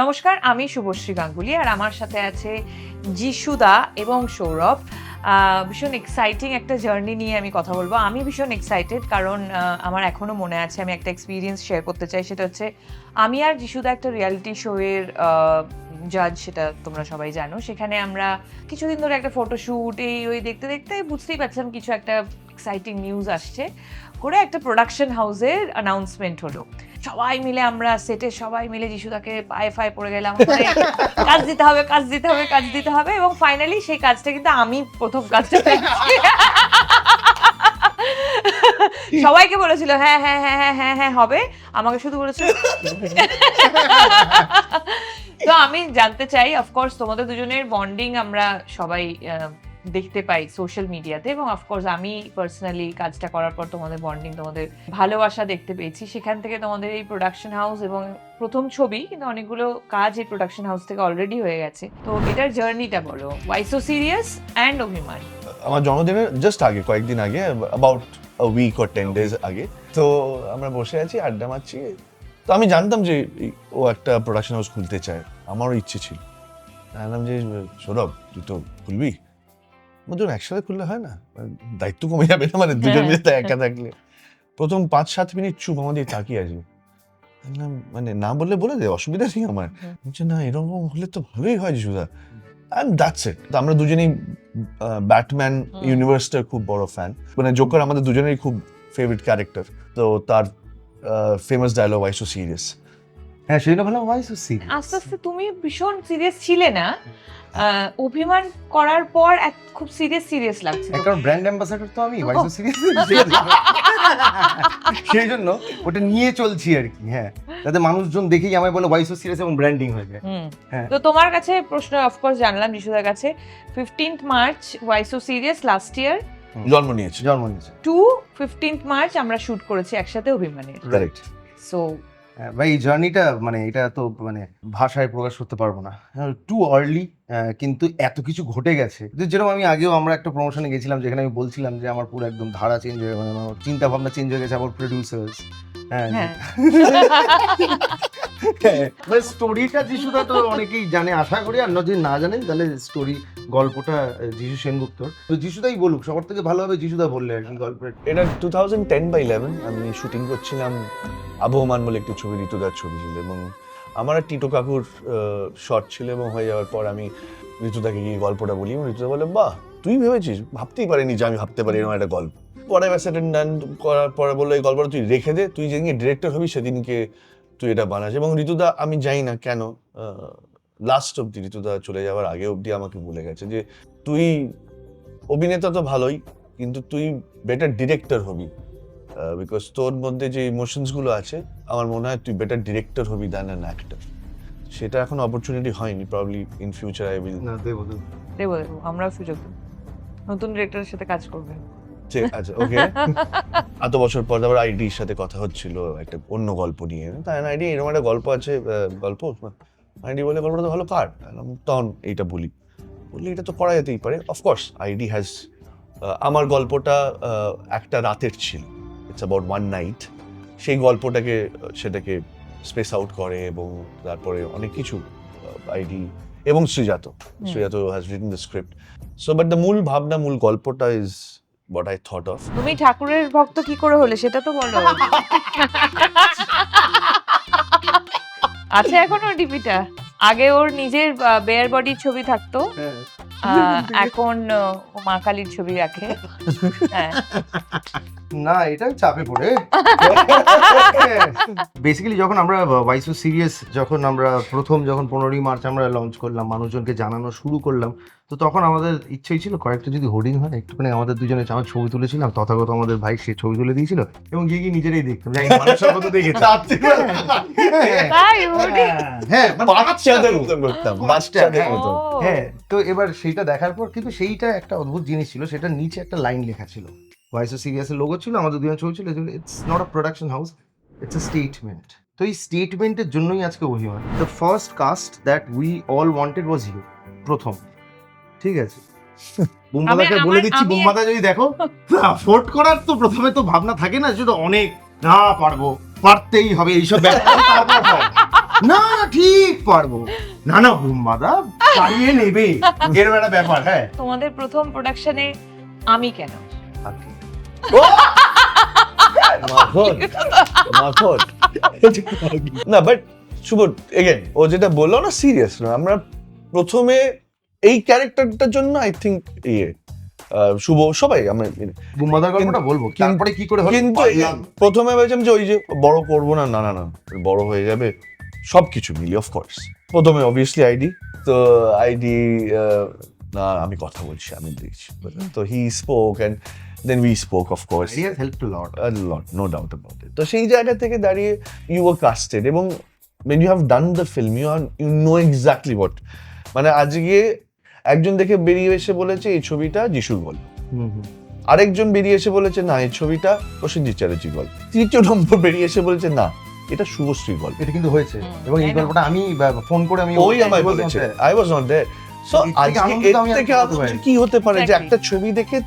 নমস্কার, আমি শুভশ্রী গাঙ্গুলি আর আমার সাথে আছে যিশুদা এবং সৌরভ। ভীষণ এক্সাইটিং একটা জার্নি নিয়ে আমি কথা বলবো। আমি ভীষণ এক্সাইটেড কারণ আমার এখনো মনে আছে, আমি একটা এক্সপিরিয়েন্স শেয়ার করতে চাই। সেটা হচ্ছে আমি আর যিশুদা একটা রিয়ালিটি শোয়ের জাজ, সেটা তোমরা সবাই জানো। সেখানে আমরা কিছুদিন ধরে একটা ফটোশ্যুট ওই দেখতে দেখতে বুঝতেই পারছিলাম কিছু একটা এক্সাইটিং নিউজ আসছে করে একটা প্রোডাকশন হাউসের অ্যানাউন্সমেন্ট হলো। সবাই মিলে আমরা সেটে সবাই মিলে যিশুদাকে পায়ে ফায়ে পড়ে গেলাম, কাজ দিতে হবে কাজ দিতে হবে কাজ দিতে হবে, এবং ফাইনালি সেই কাজটা কিন্তু আমি প্রথম কাজটা পেয়েছি। সবাইকে বলেছিল হ্যাঁ হ্যাঁ হ্যাঁ হ্যাঁ হ্যাঁ হ্যাঁ হবে, আমাকে শুধু বলেছিল। তো আমি জানতে চাই, অফকোর্স তোমাদের দুজনের বন্ডিং আমরা সবাই দেখতে পাই সোশ্যাল মিডিয়াতে, এবং অফকোর্স আমি পার্সোনালি কাজটা করার পর তোমাদের বন্ডিং, তোমাদের ভালোবাসা দেখতে পেয়েছি। সেখান থেকে তোমাদের এই প্রোডাকশন হাউস এবং প্রথম ছবি, কিন্তু অনেকগুলো কাজ এই প্রোডাকশন হাউস থেকে অলরেডি হয়ে গেছে। তো এটার জার্নিটা বলো, ওয়াই সো সিরিয়াস অ্যান্ড অভিমান। আমার জন্মদিনের জাস্ট আগে, কয়েকদিন আগে, about a week or 10 days আগে, তো আমরা বসে আছি, আড্ডা মারছি। তো আমি জানতাম যে ও একটা প্রোডাকশন হাউস খুলতে চায়, আমারও ইচ্ছে ছিল। জানলাম যে সৌরভ, তুই তো খুলবি, দুজন একসাথে খুললে হয় না, দায়িত্ব কমে যাবে না, মানে দুজন মিলে একা থাকলে। প্রথম 5-7 মিনিট চুপ আমাদের তাকিয়ে আছে, মানে না বললে বলে দে, অসুবিধা নেই আমার। না এরকম হলে তো ভালোই হয় যিশুদা, অ্যান্ড দ্যাটস ইট। তো আমরা দুজনেই ব্যাটম্যান ইউনিভার্সটার খুব বড় ফ্যান, মানে জোকার আমাদের দুজনেরই খুব ফেভারিট ক্যারেক্টার। তো তার famous dialogue why so serious. হ্যাঁ, সেটা ভালো, ওয়াই সো সিরিয়াস। আস্তে আস্তে তুমি ভীষণ সিরিয়াস ছিলে না, অভিমান করার পর খুব সিরিয়াস লাগছে। একটা ব্র্যান্ড অ্যাম্বাসাডর তো আমি, ওয়াই সো সিরিয়াস, সেই জন্য ওটা নিয়ে চলছি আর কি। হ্যাঁ, যাতে মানুষজন দেখেই আমায় বলে ওয়াই সো সিরিয়াস এবং ব্র্যান্ডিং হয়ে যায়। হ্যাঁ, তো তোমার কাছে প্রশ্ন, অফকোর্স জানলাম যিশুদার কাছে, 15th March why so serious last year জন্ম নিয়েছে টু 15th মার্চ আমরা শুট করেছি একসাথে অভিমানের। কারেক্ট। সো ভাই এই জার্নিটা, মানে এটা তো মানে ভাষায় প্রকাশ করতে পারবো না, টু আর্লি, কিন্তু এত কিছু ঘটে গেছে। যেরকম আমি আগেও আমরা একটা প্রমোশনে গেছিলাম, যেখানে আমি বলছিলাম যে আমার পুরো একদম ধারা চেঞ্জ হয়ে, মানে আমার চিন্তা ভাবনা চেঞ্জ হয়ে গেছে, আমার প্রডিউসার্স। হ্যাঁ, মানে স্টোরিটা যিশুদা তো অনেকেই জানে আশা করি, আর যদি না জানেন তাহলে স্টোরি গল্পটা যিশু সেনগুপ্তর। তো যিশুদাই বলুক, সবার থেকে ভালোভাবে যিশুদা বললে আর কি গল্পের। এটা 2010-11 আমি শুটিং করছিলাম আবহমান বলে একটি ছবি, ঋতুদার ছবি ছিল, এবং আমার আর টিটো কাকুর শর্ট ছিল, এবং হয়ে যাওয়ার পর আমি ঋতুদাকে গিয়ে গল্পটা বলি, এবং ঋতুদা বলে বাহ, তুই ভেবেছিস, ভাবতেই পারিনি যে আমি ভাবতে পারি এরকম একটা গল্প। পরে ব্যাসাটেন ডান করার পরে বললো এই গল্পটা তুই রেখে দে, তুই যেদিনকে ডিরেক্টর হবি সেদিনকে তুই এটা বানাস। এবং ঋতুদা, আমি জানি না কেন, লাস্ট অব্দি, ঋতুদা চলে যাওয়ার আগে অব্দি আমাকে বলে গেছে যে তুই অভিনেতা তো ভালোই, কিন্তু তুই বেটার ডিরেক্টর হবি, বিকজ তোর মধ্যে যে ইমোশনস গুলো আছে, আমার মনে হয় তুই better director hobby than an actor. সেটা এখন অপরচুনিটি হয়নি, probably in future I will. না, দেবো আমরাও সুযোগ দেব, নতুন ডিরেক্টরের সাথে কাজ করবেন। ঠিক আছে, ওকে। এত বছর পর আবার আইডির সাথে কথা হচ্ছিল একটা অন্য গল্প নিয়ে, তাই না আইডি এরকম একটা গল্প আছে, গল্প আইডি বলে গল্পটা তো ভালো কার, তখন এইটা বললে এটা তো করা যেতেই পারে। অফকোর্স আইডি হ্যাজ, আমার গল্পটা একটা রাতের ছিল, ইটস অ্যাবাউট ওয়ান নাইট। সেই গল্পটাকে সেটাকে স্পেস আউট করে, এবং তারপরে অনেক কিছু আইডি এবং Srijato has written the script. So but the মূল ভাবনা, মূল গল্পটা is what I thought of. তুমি ঠাকুরের ভক্ত কি করে হলে সেটা তো বলো। আছে এখনো ডিপিটা? আগে ওর নিজের বেয়ার বডির ছবি থাকতো, এখন ও মা কালীর ছবি রাখে। হ্যাঁ, না, এটা চাপে পড়ে। বেসিক্যালি যখন আমরা ওয়াই সো সিরিয়াস, যখন 15ই মার্চ আমরা লঞ্চ করলাম, মানুষজনকে জানানো শুরু করলাম, তো তখন আমাদের ইচ্ছেই ছিল কয়েকটা যদি হোর্ডিং হয়, একটুখানি আমাদের দুজনে আমার ছবি তুলেছিলাম, তথাগত আমাদের ভাই সে ছবি তুলে দিয়েছিল, এবং গিয়ে নিজেরাই দেখতাম মানুষের মতো দেখেছি। হ্যাঁ, বাচ্চাদের মতো করতাম, বাচ্চাদের মতো। হ্যাঁ, তো এবার সেইটা দেখার পর কিন্তু সেইটা একটা অদ্ভুত জিনিস ছিল, সেটা নিচে একটা লাইন লেখা ছিল, ওয়াই সো সিরিয়াসের লোগো ছিল, আমাদের দুজন ছবি ছিল, it's not a production house, it's a statement. তো এই স্টেটমেন্টের জন্যই আজকে অভিমান। The first cast that we all wanted was you, প্রথম। ঠিক আছে, বুম্বাদাকে বলে দিচ্ছি, বুম্বাদা যদি দেখো, ফোর্ট করার তো প্রথমে তো ভাবনা থাকে না, যেটা অনেক না পারবো, পারতেই হবে, এইসব ব্যাপার না ঠিক পারবো, না না বুম্বাদা চালিয়ে নেবে, এরকম একটা ব্যাপার। হ্যাঁ তোমাদের প্রথম প্রোডাকশনে আমি কেন? মাখন না, বাট শুভ এগেন ও যেটা বললো না সিরিয়াস না, আমরা প্রথমে এই ক্যারেক্টারটার জন্য আই থিঙ্ক শুভ সবাই আমরা বুম্বাদার গল্পটা বলবো, তারপরে কি করে হলো কিন্তু প্রথমে ভেবেছিলাম যে ওই যে বড় করবো না, না না না বড় হয়ে যাবে সবকিছু মিলি অফকোর্স। প্রথমে অবভিয়াসলি আইডি, তো আইডি না আমি কথা বলছি আমি দেখছি, তো he spoke and then we spoke of course He has helped a lot. a lot, no doubt about it. তো সেই জায়গা থেকে দাঁড়িয়ে you were casted এবং when you have done the film you know exactly what, মানে আজকে একজন দেখে বেরিয়ে এসে বলেছে এই ছবিটা যিশুর গল্প, আরেকজন বেরিয়ে এসে বলেছে না এই ছবিটা প্রসেনজিৎ চ্যাটার্জির গল্প, তৃতীয় নম্বর বেরিয়ে এসে বলেছে না এটা শুভশ্রীর গল্প। এটা কিন্তু হয়েছে এবং এই গল্পটা আমি ফোন করে আমি ওই আমায় বলেছে, I was not there. So আজকে এর থেকে আনন্দ কি হতে পারে যে একটা ছবি দেখে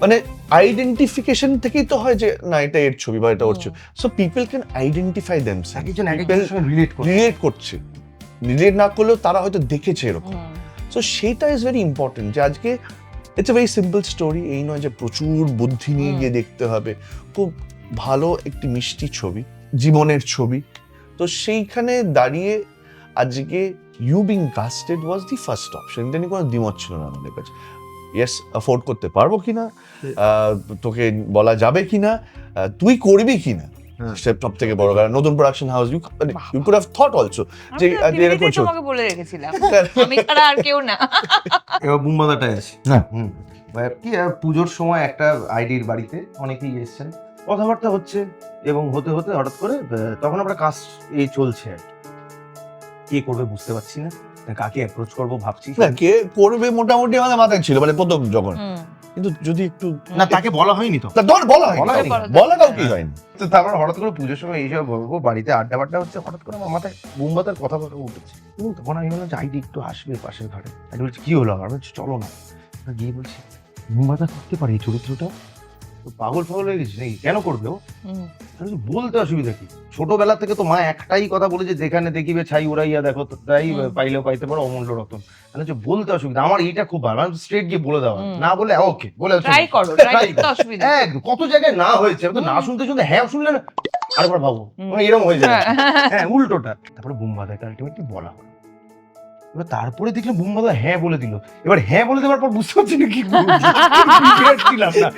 মানে আইডেন্টিফিকেশন থেকেই তো হয় যে না এটা এর ছবি বা এটা ওর ছবি, so people can identify themself, একজন একজনের সঙ্গে রিলেট করে। রিলেট করছে, রিলেট না করলেও তারা হয়তো দেখেছে এরকম, সো সেটা ইজ ভেরি ইম্পর্টেন্ট যে আজকে it's a very simple story, এই নয় যে প্রচুর বুদ্ধি নিয়ে গিয়ে দেখতে হবে, খুব ভালো একটি মিষ্টি ছবি, জীবনের ছবি। তো সেইখানে দাঁড়িয়ে আজকে you being casted was the first option, এটা নিয়ে কোনো দ্বিমত ছিল না আমাদের কাছে। ইয়েস অ্যাফোর্ড করতে পারবো কিনা, তোকে বলা যাবে কিনা, তুই করবি কিনা, সব থেকে বড় কারণ নতুন production house you could have thought also যে এরকম ছবি তোমাকে বলে রেখেছিলাম আমি ছাড়া আর কেউ না। এবার বুম্বাদাটাই আছে না কি পুজোর সময় একটা আইডির বাড়িতে অনেকেই এসেছেন, কথাবার্তা হচ্ছে এবং হতে হতে হঠাৎ করে তখন আমরা কাজ এই চলছে আর কি করবে বুঝতে পারছি না, কাকে অ্যাপ্রোচ করবো ভাবছি। না কে করবে মোটামুটি আমাদের মাথায় ছিল মানে প্রথম যখন, কিন্তু যদি একটু না তাকে বলা হয়নি তো, বলা হয়নি, বলা কাউকে হয়নি। তো তারপর হঠাৎ করে পুজোর সময় এইসব বলবো বাড়িতে আড্ডা বাড্ডা হচ্ছে, হঠাৎ করে আমার মাথায় বুম্বাদার কথা উঠেছে এবং তখন আমি বললাম যে আইডি একটু আসবে পাশের ঘরে, আমি বলছি কি হলো, আমার বলছি চলো না, গিয়ে বলছি বুম্বাদা করতে পারে এই চরিত্রটা, তো পাগল ফাগল হয়ে গেছি নাকি, কেন করবে ও, বলতে অসুবিধা কি, ছোটবেলা থেকে তো মা একটাই কথা বলেছে যেখানে দেখিবে ছাই উড়াইয়া দেখো তাই পাইলেও পাইতে পারো অমূল্য রতন, মানে বলতে অসুবিধা, আমার এইটা খুব ভালো, আমি স্ট্রেট গিয়ে বলে দেওয়া, না বলে ওকে বলে ট্রাই করো, ট্রাই করতে অসুবিধা নেই। কত জায়গায় না হয়েছে, আমি তো না শুনতে শুনতে হ্যাঁ শুনলে না আরেকবার ভাবো, মানে এরকম হয়ে যায়, হ্যাঁ উল্টোটা। তারপরে বুম্বাদাকে আলটিমেটলি বলা হলো, এবার তারপরে দেখলাম বুম্বাদা হ্যাঁ বলে দিল, এবার হ্যাঁ বলে দেওয়ার পর বুঝতে পারছি না কি করব,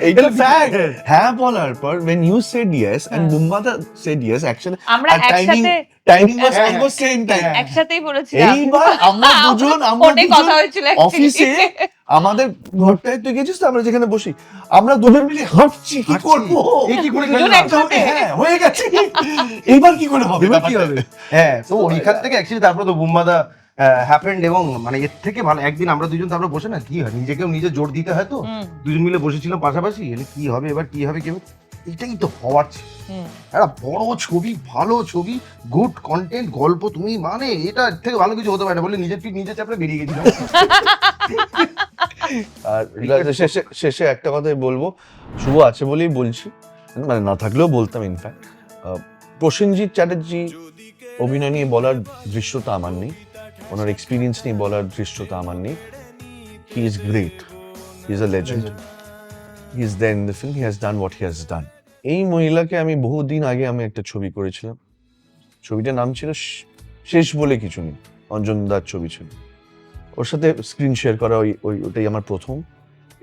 এইটা ফ্যাক্ট, হ্যাঁ বলার পর when you said yes and Bumbada said yes actually আমরা একসাথে timing was almost same time, একসাথেই বলেছিলাম, এইবার আমরা দুজন অনেক কথা হয়েছিল অফিসে আমাদের ঘরটায় তুই গেছিস তো আমরা যেখানে বসি আমরা দুজন মিলে হাঁটছি কি করব, এই কি করে দুজন একসাথে, হ্যাঁ হয়ে গেছে, এবার কি করে হবে, এবার কি হবে, হ্যাঁ তো ওইখান থেকে অ্যাকচুয়ালি তারপরে তো বুম্বাদা হ্যাপেন্ড এবং মানে এর থেকে ভালো একদিন আমরা দুজন তারপরে বসে না কি হয় নিজেকেও নিজে জোর দিতে হয়, তো দুজন মিলে বসেছিলাম পাশাপাশি, কি হবে এবার কি হবে কি হবে, এটাই তো হওয়ার ছিল, একটা বড় ছবি ভালো ছবি গুড কন্টেন্ট গল্প, তুমি মানে এটা থেকে ভালো কিছু হতে পারে না বলে নিজের পিঠ নিজে চাপড়ে বেরিয়ে গেছিলাম। আর শেষে একটা কথাই বলবো, শুভ আছে বলেই বলছি, মানে না থাকলেও বলতাম, ইনফ্যাক্ট প্রসেনজিৎ চ্যাটার্জি অভিনয় নিয়ে বলার দৃশ্যতা আমার নেই, ওনার এক্সপিরিয়েন্স নিয়ে বলার দৃশ্যতা আমার নেই, he is great, he is a legend, he is there in the film, he has done what he has done. এই মহিলাকে আমি বহুদিন আগে আমি একটা ছবি করেছিলাম, ছবিটার নাম ছিল শেষ বলে কিছু নেই, অঞ্জনদার ছবি ছিল, ওর সাথে স্ক্রিন শেয়ার করা ওটাই আমার প্রথম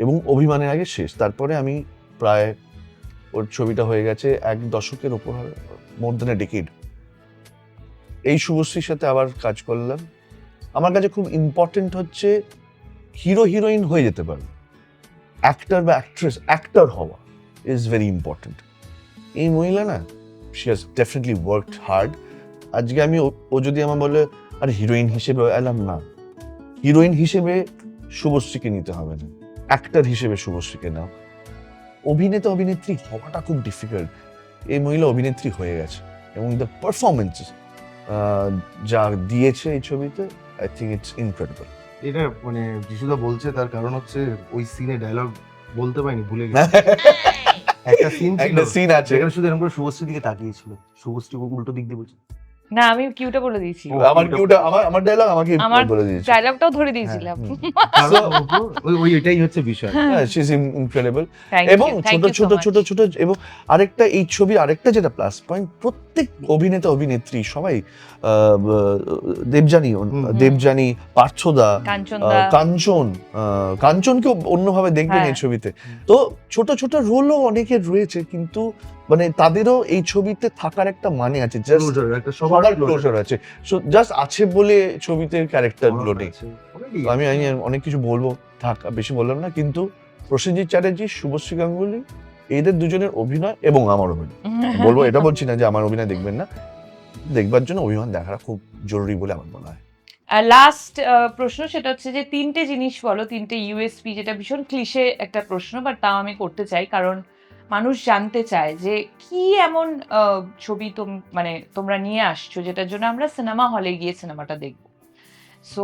এবং অভিমানের আগে শেষ, তারপরে আমি প্রায় ওর ছবিটা হয়ে গেছে 1 দশকের ওপর, মোর দ্যান এ ডেকেড। এই শুভশ্রীর সাথে আবার কাজ করলাম, আমার কাছে খুব ইম্পর্টেন্ট হচ্ছে হিরো হিরোইন হয়ে যেতে পারবে, অ্যাক্টর বা অ্যাক্টর হওয়া ইজ ভেরি ইম্পর্টেন্ট। এই মহিলা না she has definitely worked hard. আজকে আমি ও যদি আমার বলে আর হিরোইন হিসেবে এলাম, না, হিরোইন হিসেবে শুভশ্রীকে নিতে হবে না, অ্যাক্টর হিসেবে শুভশ্রীকে নাও। অভিনেতা অভিনেত্রী হওয়াটা খুব ডিফিকাল্ট, এই মহিলা অভিনেত্রী হয়ে গেছে এবং দ্য পারফরমেন্স যা দিয়েছে এই ছবিতে, আই থিঙ্ক ইটস ইনক্রেডিবল। এটা মানে যিশুদা বলছে তার কারণ হচ্ছে ওই সিনে ডায়লগ বলতে পারিনি, ভুলে গেছি। একটা সিন ছিল, একটা সিন আছে যেখানে শুধু এরকম করে শুভশ্রীর দিকে তাকিয়েছিল, শুভশ্রী উল্টো দিক দিয়ে বলছে না আমি কিউটা বলে দিয়েছি, আমার কিউটা আমার ডায়লগ আমাকে আমার বলে দিয়েছে। ডায়লগটাও ধরে দিয়েছিলাম। ওইটাই হচ্ছে বিষয়। She is incredible. Thank এবং you, thank ছোট you so ছোট much. ছোট ছোট এবং আরেকটা এই ছবির আরেকটা যেটা প্লাস পয়েন্ট, প্রত্যেক অভিনেতা অভিনেত্রী সবাই দেবযানী, পার্থদা, কাঞ্চনদা, কাঞ্চনকেও অন্যভাবে দেখবেন হ্যাঁ। এই ছবিতে। তো ছোট ছোট রোলও অনেকের রয়েছে, কিন্তু মানে তাদেরও এই ছবিতে থাকার একটা মানে আছে, জাস্ট Closure, একটা সবার সবার ক্লোজার আছে, জাস্ট আছে বলে ছবিতে ক্যারেক্টার গুলো নেই। তো আমি অনেক কিছু বলবো, থাক বেশি বললাম না, কিন্তু প্রসেনজিৎ চ্যাটার্জি, শুভশ্রী গাঙ্গুলি, এদের দুজনের অভিনয় এবং আমার অভিনয় বলবো, এটা বলছি না যে আমার অভিনয় দেখবেন না, দেখবার জন্য অভিমান দেখাটা খুব জরুরি বলে আমার মনে হয়। লাস্ট প্রশ্ন, সেটা হচ্ছে যে 3টে জিনিস বলো, 3টে ইউএসপি, যেটা ভীষণ ক্লিশে একটা প্রশ্ন, বাট তাও আমি করতে চাই কারণ মানুষ জানতে চায় যে কি এমন ছবি মানে তোমরা নিয়ে আসছো যেটার জন্য আমরা সিনেমা হলে গিয়ে সিনেমাটা দেখবো। সো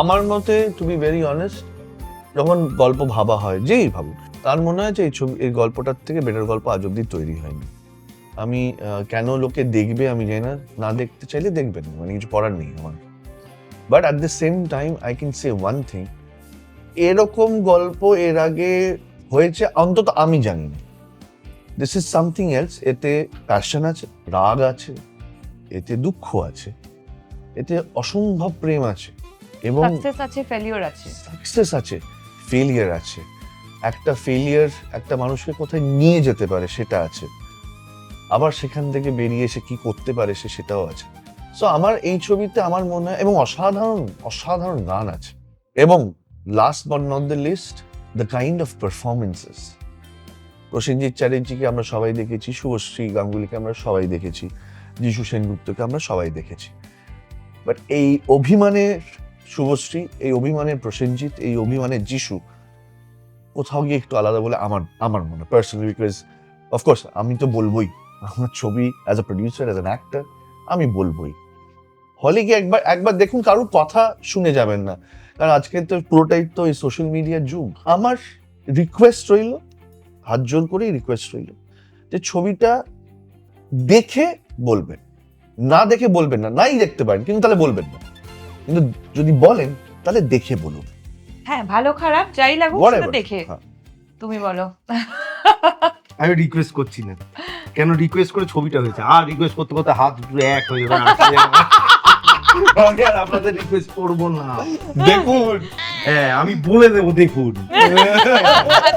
আমার মতে, টু বি ভেরি অনেস্ট, যখন গল্প ভাবা হয়, যেই ভাবুক, তার মনে হয় যে এই গল্পটার থেকে বেটার গল্প আজ অব্দি তৈরি হয়নি। আমি কেন লোকে দেখবে আমি জানি না, না দেখতে চাইলে দেখবেন, মানে কিছু করার নেই আমার। But at the same time I can say one thing, এরকম গল্প এর আগে হয়েছে অন্তত আমি জানি না। This is something else. এতে প্যাশন আছে, রাগ আছে, এতে দুঃখ আছে, এতে অসম্ভব প্রেম আছে, এবং সাকসেস আছে, ফেলিওর আছে। সাকসেস আছে, ফেলিয়ার আছে। একটা ফেলিয়ার একটা মানুষকে কোথায় নিয়ে যেতে পারে সেটা আছে, আবার সেখান থেকে বেরিয়ে এসে কি করতে পারে সেটাও আছে। সো আমার এই ছবিতে আমার মনে হয়, এবং অসাধারণ অসাধারণ গান আছে, এবং last but not the least, the kind of performances. Prosenjit চ্যাটার্জিকে আমরা সবাই দেখেছি, শুভশ্রী গাঙ্গুলিকে আমরা সবাই দেখেছি, যিশু সেনগুপ্তকে আমরা সবাই দেখেছি, বাট এই অভিমানের শুভশ্রী, এই অভিমানের প্রসেনজিৎ, এই অভিমানের যিশু কোথাও গিয়ে একটু আলাদা বলে আমার মনে হয় পার্সোনালি। বিকজ অফকোর্স আমি তো বলবোই, আমার ছবি as a producer, as an actor আমি বলবোই। হলে গিয়ে একবার দেখুন, কারোর কথা শুনে যাবেন না, কারণ আজকে তো পুরোটাই তো এই সোশ্যাল মিডিয়ার যুগ। আমার রিকোয়েস্ট রইল, হাত জোর করেই রিকোয়েস্ট রইল, যে ছবিটা দেখে বলবেন, না দেখে বলবেন না, নাই দেখতে পারেন কিন্তু তাহলে বলবেন না, কিন্তু যদি বলেন তাহলে দেখে বলুন। হ্যাঁ, ভালো খারাপ যাই লাগুক সেটা Whatever. দেখে। হ্যাঁ। তুমি বলো। আমি রিকোয়েস্ট করছি না, কেন রিকোয়েস্ট করে ছবিটা হয়েছে, আর রিকোয়েস্ট করতে করতে হাত দুটো এক হয়ে যাবে। আমি আর আপনাদের রিকোয়েস্ট করবো না, দেখুন, হ্যাঁ আমি বলে দেবো দেখুন।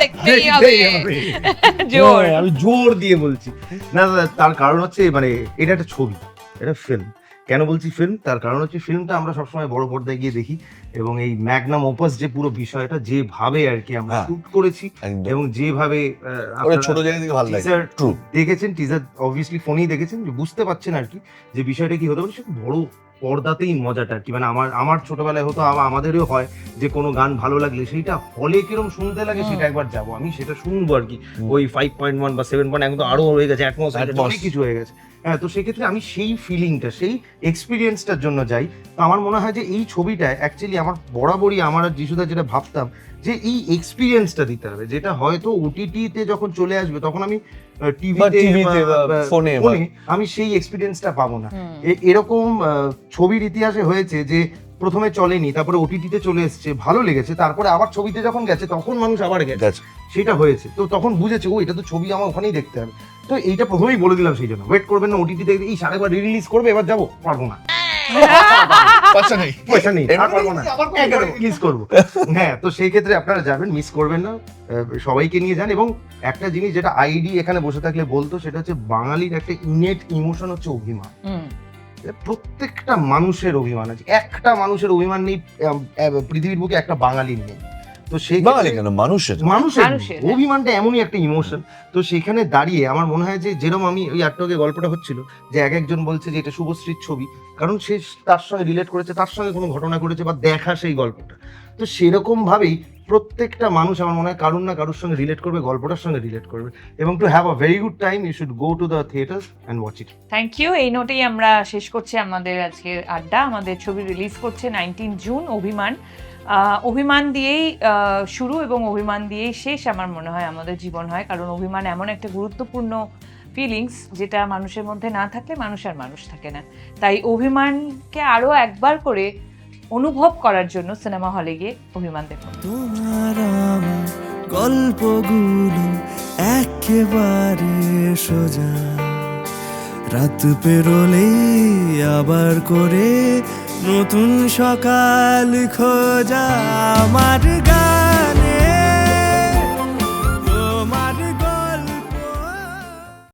দেখতেই হবে। দেখতেই হবে। জোর। হ্যাঁ, আমি জোর দিয়ে বলছি না দাদা, তার কারণ হচ্ছে মানে এটা একটা ছবি, এটা ফিল্ম। কেন বলছি ফিল্ম, তার কারণ হচ্ছে ফিল্মটা আমরা সবসময় বড় পর্দায় গিয়ে দেখি, এবং এই ম্যাগনাম ওপাস যে পুরো বিষয়টা যেভাবে আর কি আমরা হ্যাঁ। শুট করেছি, একদম। এবং যেভাবে ওরা ছোট জায়গা থেকে ভালো লাগে। Teaser true. দেখেছেন, টিজার অবভিয়াসলি ফোনেই দেখেছেন, যে বুঝতে পারছেন আর কি যে বিষয়টা কি হতে পারে। সে বড় পর্দাতেই মজাটা আর কি, মানে আমার ছোটবেলায় হতো, আমাদেরও হয় যে কোনো গান ভালো লাগলে সেইটা হলে কিরকম শুনতে লাগে সেটা একবার যাবো, আমি সেটা শুনবো আর কি। ওই 5.1 বা 7. এখন তো আরো হয়ে গেছে, অনেক কিছু হয়ে গেছে। হ্যাঁ, তো সেক্ষেত্রে আমি সেই ফিলিংটা, সেই এক্সপিরিয়েন্সটার জন্য যাই। তো আমার মনে হয় যে এই ছবিটা অ্যাকচুয়ালি আমার বরাবরই, আমার আর যিশুদা যেটা ভাবতাম, যে এই এক্সপিরিয়েন্সটা দিতে হবে, যেটা হয়তো ওটিটিতে যখন চলে আসবে তখন আমি টিভিতে বা ফোনে আমি সেই এক্সপিরিয়েন্সটা পাবো না। এরকম ছবির ইতিহাসে হয়েছে যে প্রথমে চলেনি, তারপরে ওটিটিতে চলে এসেছে, ভালো লেগেছে, তারপরে আবার ছবিতে যখন গেছে তখন মানুষ আবার গেছে, সেটা হয়েছে। তো তখন বুঝেছে ও এটা তো ছবি, আমার ওখানেই দেখতে হবে। তো এইটা প্রথমেই বলে দিলাম, সেই জন্য ওয়েট করবেন না ওটিটিতে, এই সারেবার রিলিজ করবে এবার যাবো, পারবো না, পয়সা নেই, পয়সা নেই, আর পারবো না, এমনি রিলিজ করবো। হ্যাঁ, তো সেই ক্ষেত্রে আপনারা যাবেন, মিস করবেন না, সবাইকে নিয়ে যান। এবং একটা জিনিস যেটা আইডি এখানে বসে থাকলে বলতো, সেটা হচ্ছে বাঙালির একটা ইনেট ইমোশন হচ্ছে অভিমান। প্রত্যেকটা মানুষের অভিমান আছে, একটা মানুষের অভিমান নেই পৃথিবীর বুকে, একটা বাঙালির নেই। তো সেই বাঙালি কেন, মানুষের মানুষের মানুষের, অভিমানটা এমনই একটা ইমোশন। তো সেখানে দাঁড়িয়ে আমার মনে হয় যে, যেরকম আমি ওই আটটকে গল্পটা হচ্ছিল, যে একজন বলছে যে এটা শুভশ্রীর ছবি, কারণ সে তার সঙ্গে রিলেট করেছে, তার সঙ্গে কোনো ঘটনা করেছে বা দেখা সেই গল্পটা। তো সেরকম ভাবেই প্রত্যেকটা মানুষ আমার মনে হয় কারুর না কারুর সঙ্গে রিলেট করবে, গল্পটার সঙ্গে রিলেট করবে, এবং to have a very good time you should go to the theatres and watch it. Thank you. এই নোটেই আমরা শেষ করছি আমাদের আজকের আড্ডা। আমাদের ছবি রিলিজ করছে 19 জুন, অভিমান। অভিমান দিয়েই শুরু এবং অভিমান দিয়েই শেষ আমার মনে হয় আমাদের জীবন হয়, কারণ অভিমান এমন একটা গুরুত্বপূর্ণ ফিলিংস, যেটা মানুষের মধ্যে না থাকলে মানুষ আর মানুষ থাকে না। তাই অভিমানকে আরো একবার করে অনুভব করার জন্য সিনেমা হলে গিয়ে অভিমান দেখুন। তোমার আমার গল্পগুলো একেবারে সোজা, রাত পেরোলেই আবার করে নতুন সকাল খোঁজা। আমার গা